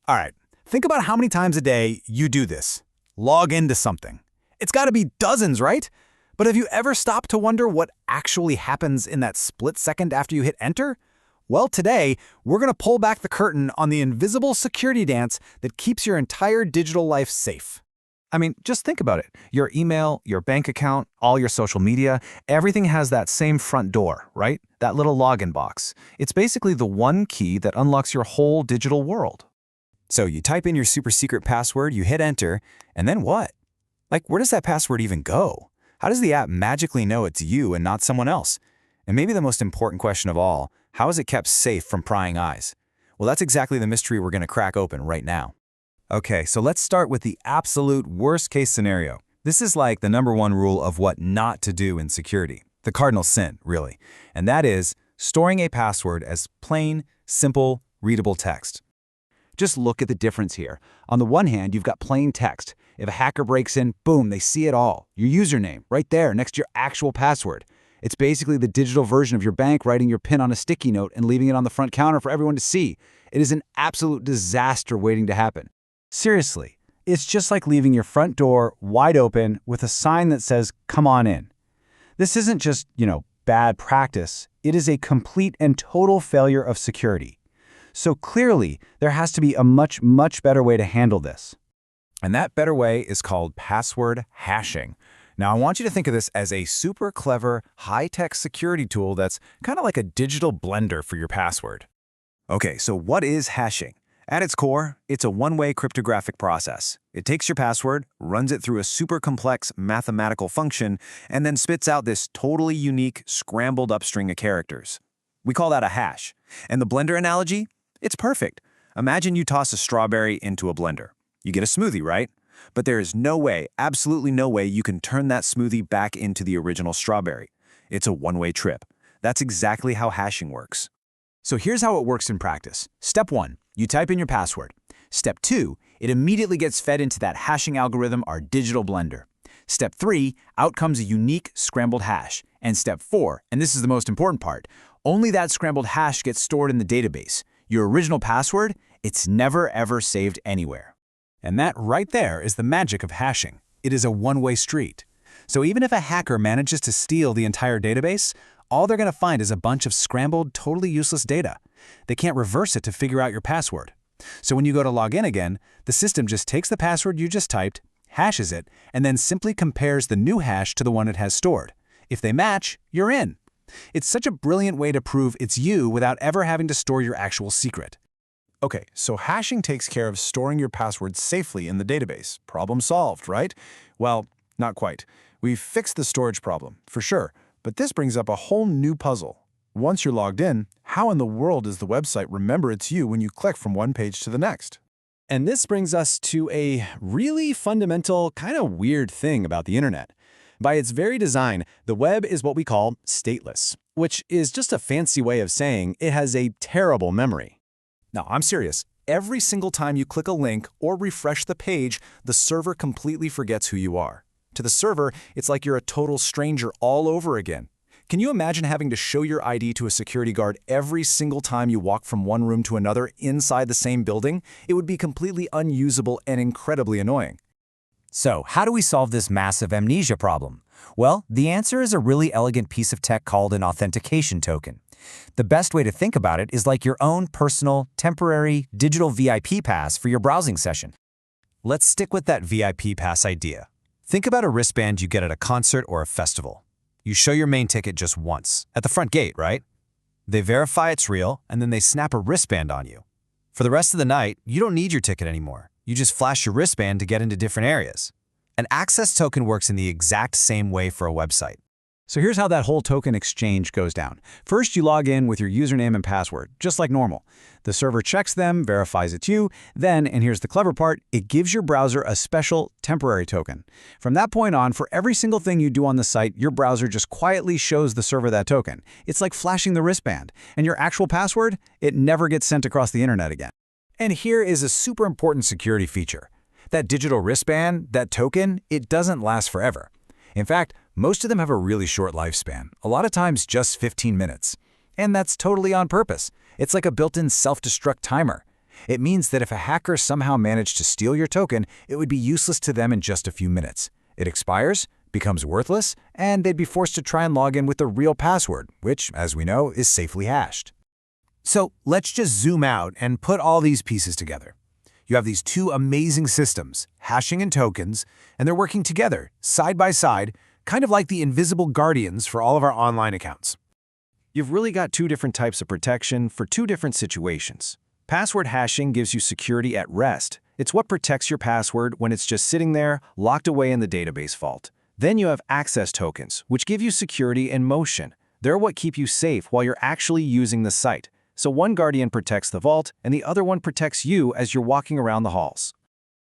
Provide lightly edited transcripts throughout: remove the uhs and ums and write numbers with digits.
All right, think about how many times a day you do this. Log into something. It's got to be dozens, right? But have you ever stopped to wonder what actually happens in that split second after you hit enter? Well, today, we're going to pull back the curtain on the invisible security dance that keeps your entire digital life safe. I mean, just think about it. Your email, your bank account, all your social media, everything has that same front door, right? That little login box. It's basically the one key that unlocks your whole digital world. So you type in your super secret password, you hit enter, and then what? Like, where does that password even go? How does the app magically know it's you and not someone else? And maybe the most important question of all, how is it kept safe from prying eyes? Well, that's exactly the mystery we're going to crack open right now. Okay, so let's start with the absolute worst-case scenario. This is like the #1 rule of what not to do in security. The cardinal sin, really. And that is storing a password as plain, simple, readable text. Just look at the difference here. On the one hand, you've got plain text. If a hacker breaks in, boom, they see it all. Your username, right there, next to your actual password. It's basically the digital version of your bank writing your PIN on a sticky note and leaving it on the front counter for everyone to see. It is an absolute disaster waiting to happen. Seriously, it's just like leaving your front door wide open with a sign that says, "Come on in." This isn't just, bad practice. It is a complete and total failure of security. So clearly, there has to be a much, much better way to handle this. And that better way is called password hashing. Now, I want you to think of this as a super clever, high-tech security tool that's kind of like a digital blender for your password. Okay, so what is hashing? At its core, it's a one-way cryptographic process. It takes your password, runs it through a super complex mathematical function, and then spits out this totally unique, scrambled up string of characters. We call that a hash. And the blender analogy? It's perfect. Imagine you toss a strawberry into a blender. You get a smoothie, right? But there is no way, absolutely no way, you can turn that smoothie back into the original strawberry. It's a one-way trip. That's exactly how hashing works. So here's how it works in practice. Step 1, you type in your password. Step 2, it immediately gets fed into that hashing algorithm, our digital blender. Step 3, out comes a unique scrambled hash. And step 4, and this is the most important part, only that scrambled hash gets stored in the database. Your original password, it's never ever saved anywhere. And that right there is the magic of hashing. It is a one-way street. So even if a hacker manages to steal the entire database, all they're going to find is a bunch of scrambled, totally useless data. They can't reverse it to figure out your password. So when you go to log in again, the system just takes the password you just typed, hashes it, and then simply compares the new hash to the one it has stored. If they match, you're in. It's such a brilliant way to prove it's you without ever having to store your actual secret. Okay, so hashing takes care of storing your password safely in the database. Problem solved, right? Well, not quite. We've fixed the storage problem, for sure, but this brings up a whole new puzzle. Once you're logged in, how in the world does the website remember it's you when you click from one page to the next? And this brings us to a really fundamental, kind of weird thing about the internet. By its very design, the web is what we call stateless, which is just a fancy way of saying it has a terrible memory. No, I'm serious. Every single time you click a link or refresh the page, the server completely forgets who you are. To the server, it's like you're a total stranger all over again. Can you imagine having to show your ID to a security guard every single time you walk from one room to another inside the same building? It would be completely unusable and incredibly annoying. So, how do we solve this massive amnesia problem? Well, the answer is a really elegant piece of tech called an authentication token. The best way to think about it is like your own personal, temporary, digital VIP pass for your browsing session. Let's stick with that VIP pass idea. Think about a wristband you get at a concert or a festival. You show your main ticket just once, at the front gate, right? They verify it's real, and then they snap a wristband on you. For the rest of the night, you don't need your ticket anymore. You just flash your wristband to get into different areas. An access token works in the exact same way for a website. So here's how that whole token exchange goes down. First, you log in with your username and password, just like normal. The server checks them, verifies it's you, then, and here's the clever part, it gives your browser a special temporary token. From that point on, for every single thing you do on the site, your browser just quietly shows the server that token. It's like flashing the wristband. And your actual password, it never gets sent across the internet again. And here is a super important security feature. That digital wristband, that token, it doesn't last forever. In fact, most of them have a really short lifespan, a lot of times just 15 minutes. And that's totally on purpose. It's like a built-in self-destruct timer. It means that if a hacker somehow managed to steal your token, it would be useless to them in just a few minutes. It expires, becomes worthless, and they'd be forced to try and log in with the real password, which, as we know, is safely hashed. So let's just zoom out and put all these pieces together. You have these two amazing systems, hashing and tokens, and they're working together, side by side, kind of like the invisible guardians for all of our online accounts. You've really got two different types of protection for two different situations. Password hashing gives you security at rest. It's what protects your password when it's just sitting there, locked away in the database vault. Then you have access tokens, which give you security in motion. They're what keep you safe while you're actually using the site. So one guardian protects the vault, and the other one protects you as you're walking around the halls.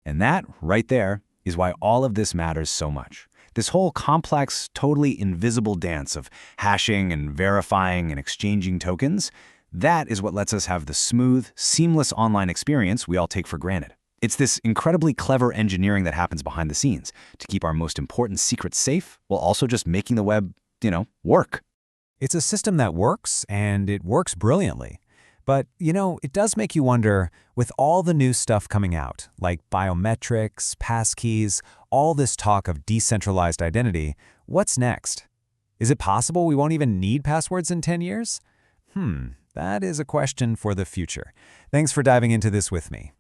And that, right there, is why all of this matters so much. This whole complex, totally invisible dance of hashing and verifying and exchanging tokens, that is what lets us have the smooth, seamless online experience we all take for granted. It's this incredibly clever engineering that happens behind the scenes to keep our most important secrets safe while also just making the web, work. It's a system that works, and it works brilliantly. But, it does make you wonder, with all the new stuff coming out, like biometrics, passkeys, all this talk of decentralized identity, what's next? Is it possible we won't even need passwords in 10 years? That is a question for the future. Thanks for diving into this with me.